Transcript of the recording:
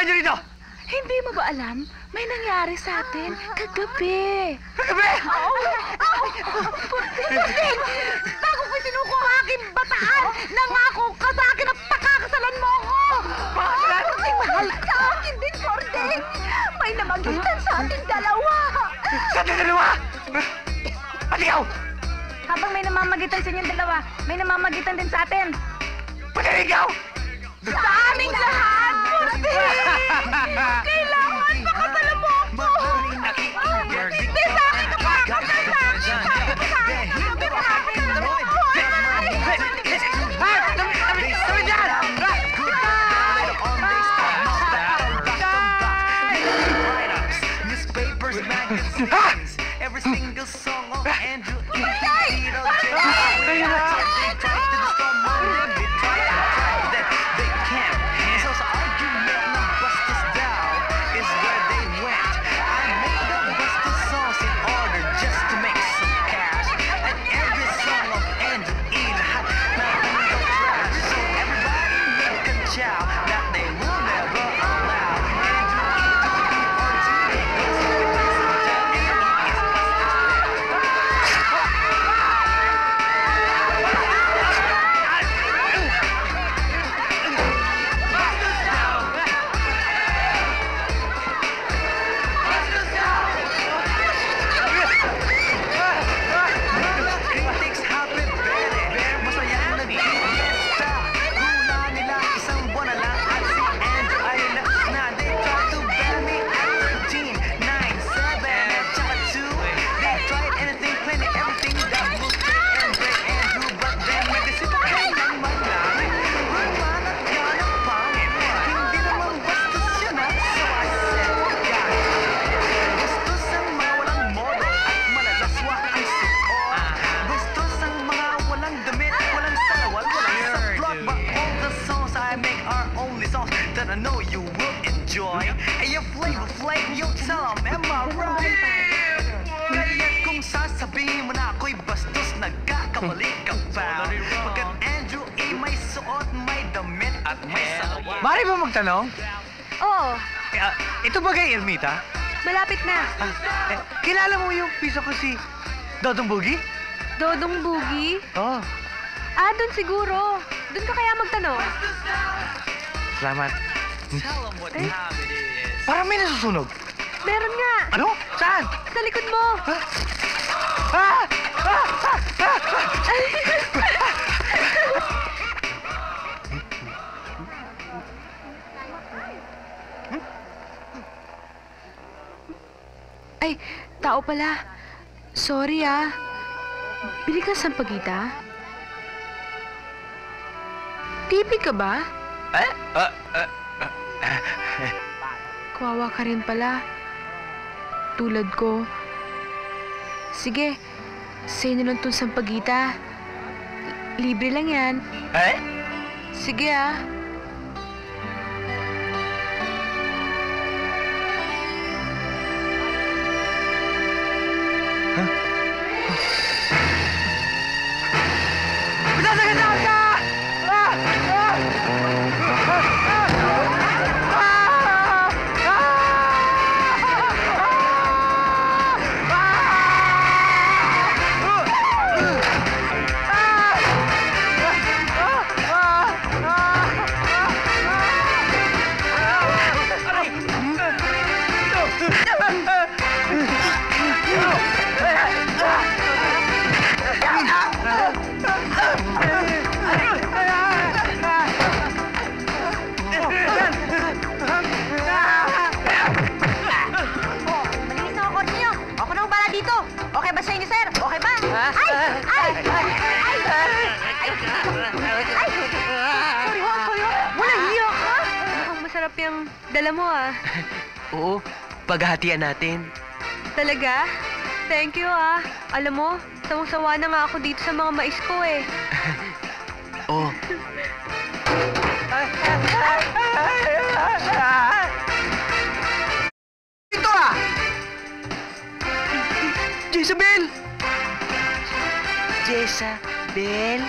niyo rito? Hindi mo ba alam? May nangyari sa atin kagabi. Kagabi? Puding! Bago ko sinuko ang aking bataan, nangako ka sa akin na pakakasalan mo ako! Puding, mahal sa akin din, Puding! May namagitan sa ating dalawa! Sa ating dalawa? At ikaw? Habang may namamagitan sa inyong dalawa, may namamagitan din sa atin. Pati rin ikaw? Sa aming lahat, Puding! Kailangan pakasalan mo ako! Hindi sa akin ka pakakasal sa akin! Sabi mo sa akin, sabi mo sa akin! Sabi dyan! Newspapers, magazines, every single song of Andrew E. They try to discover my name, they try that they can't. So argument na bust us down is where they went. I made up busted songs in order just to make some cash. And every song of Andrew E. lahat na go trash. So everybody make a chow that they will never allow. Andrew E. to be on TV 'cause he can make some down and he is critics happy very masayang nag-iesta. Hula nila isang buwan na lang at si Andrew ay lakas na. They try to ban me at 13, 9, 7 at saka 2. They tried anything, plenty, everything that will fit and break Andrew. But then nag-isipan ng marami. Ruman at yan ang pangit. Hindi naman bastos yun at so I said, God, bastos ang mga walang modo at malalaswa ang suot. Bastos ang mga walang damit, walang salawal, walang saplot. But all the songs I make are only songs that I know you will enjoy. And your Flavor Flav, you tell them, am I right? Kaya kung sasabihin mo na ako'y bastos, nagkakamali ka pa. Pagkat Andrew E. may suot, may damit at may salawal. Mari ba magtanong? Oo, Ito ba kay Ermita? malapit na. Kilala mo yung piso ko si Dodong Boogie? Dodong Boogie? Oo. Doon siguro. Doon ka kaya magtanong? Salamat. Tell them what Eh? time it is. Parang may nasusunog. Meron nga. Ano? Saan? Sa likod mo. Ah! Ay, tao pala. Sorry Bili ka sampagita? Tipi ka ba? Kawawa ka rin pala. Tulad ko. Sige, sa'yo na lang itong sampagita. Libre lang yan. Sige Pinasagandaan ka! Malinis na ako, Cornelio. Ako na ang bala dito. Okay ba sa inyo, sir? Okay ba? Sorry, wala hiyo ka. Mukhang masarap yung dala mo, Oo, paghahatian natin. Talaga? Thank you, Alam mo, sawang-sawa na nga ako dito sa mga mais ko, Oo. Ito Jezabel! Jezabel?